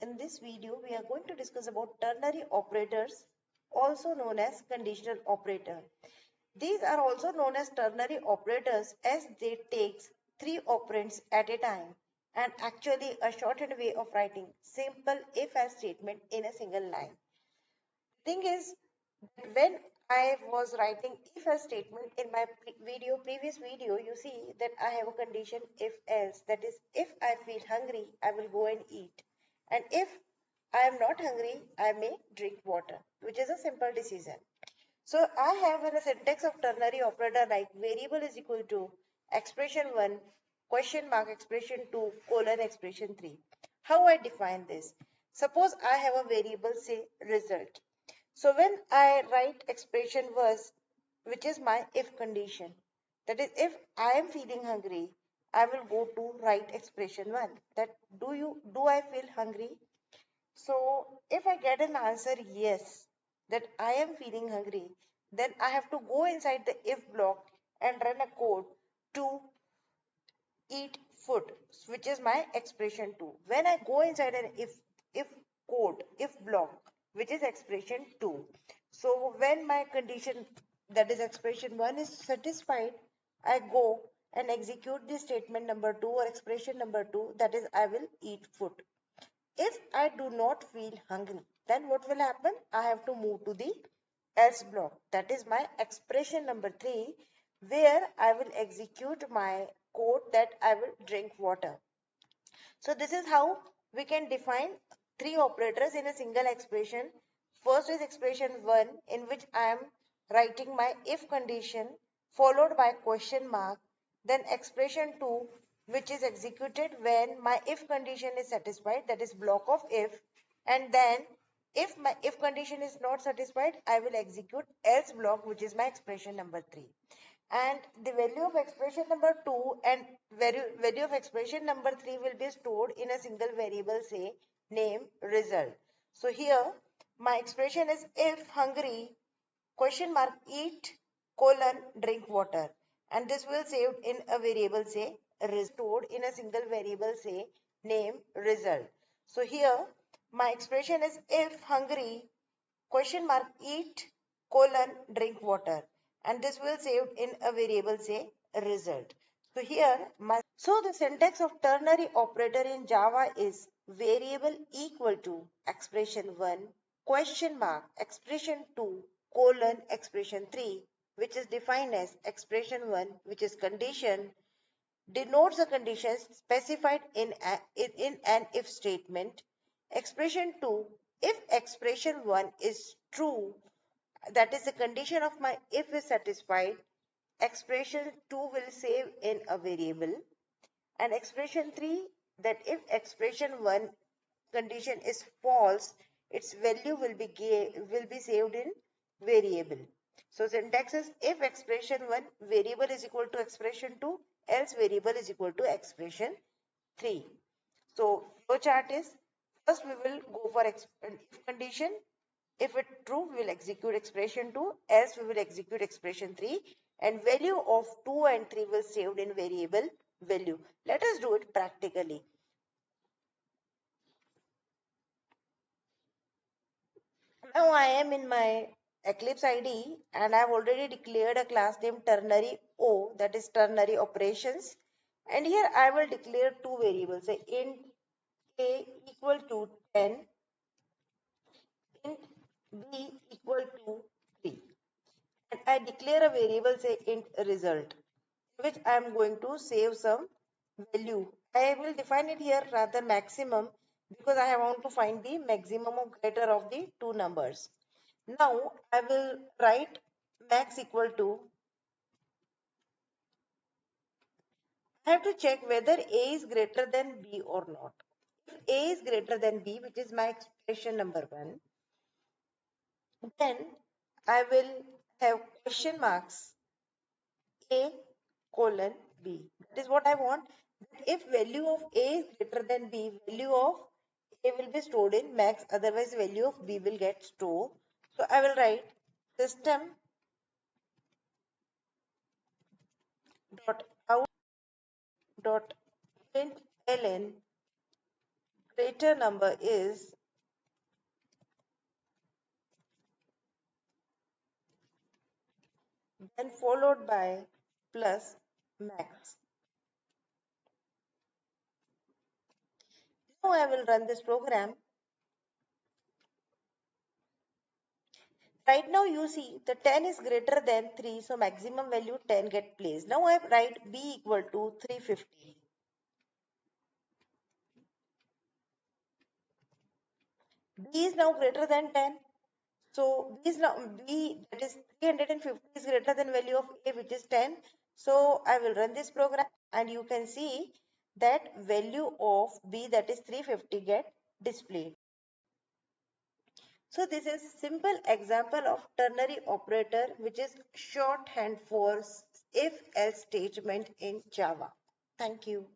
In this video, we are going to discuss about ternary operators, also known as conditional operator. These are also known as ternary operators as they takes three operands at a time and actually a shortened way of writing simple if-else statement in a single line. Thing is, when I was writing if-else statement in my previous video, you see that I have a condition if-else. That is, if I feel hungry, I will go and eat. And if I am not hungry, I may drink water, which is a simple decision. So I have a syntax of ternary operator like variable is equal to expression 1, question mark expression 2, colon expression 3. How I define this? Suppose I have a variable, say result. So when I write expression was, which is my if condition, that is if I am feeling hungry, I will go to write expression 1, that do I feel hungry? So if I get an answer yes, that I am feeling hungry, then I have to go inside the if block and run a code to eat food, which is my expression 2. When I go inside an if code, if block, which is expression 2. So when my condition, that is expression 1, is satisfied, I go and execute the statement number 2 or expression number 2, that is I will eat food. If I do not feel hungry, then what will happen? I have to move to the else block. That is my expression number 3, where I will execute my code that I will drink water. So this is how we can define three operators in a single expression. First is expression 1, in which I am writing my if condition followed by question mark. Then expression 2, which is executed when my if condition is satisfied, that is block of if. And then if my if condition is not satisfied, I will execute else block, which is my expression number 3. And the value of expression number 2 and value of expression number 3 will be stored in a single variable, say name result. So here my expression is if hungry question mark eat colon drink water, and this will saved in a variable, say stored in a single variable, say name result. So here my expression is if hungry question mark eat colon drink water, and this will saved in a variable, say result. So here so the syntax of ternary operator in Java is variable equal to expression 1 question mark expression 2 colon expression 3, which is defined as expression 1, which is condition, denotes a condition specified in an if statement. Expression 2, if expression 1 is true, that is the condition of my if is satisfied, expression 2 will save in a variable. And expression 3, that if expression 1 condition is false, its value will be saved in variable. So syntax is if expression 1 variable is equal to expression 2, else variable is equal to expression 3. So flow chart is, first we will go for if condition. If it true, we will execute expression 2, else we will execute expression 3, and value of 2 and 3 will saved in variable value. Let us do it practically. Now I am in my Eclipse IDE and I have already declared a class named ternary O, that is ternary operations. And here I will declare two variables, say int A equal to 10, int B equal to 3. And I declare a variable, say int result, which I am going to save some value. I will define it here rather maximum, because I want to find the maximum or greater of the two numbers. Now I will write max equal to, I have to check whether A is greater than B or not. If A is greater than B, which is my expression number 1, then I will have question marks A colon B. That is what I want. If value of A is greater than B, value of A will be stored in max, otherwise value of B will get stored. So I will write system dot out dot println operator number is then followed by plus max. Now I will run this program. Right now you see the 10 is greater than 3, so maximum value 10 get placed. Now I write b equal to 350. B is now greater than 10. So B is now B, that is 350 is greater than value of A, which is 10. So I will run this program and you can see that value of B, that is 350, get displayed. So this is simple example of ternary operator, which is shorthand for if else statement in Java. Thank you.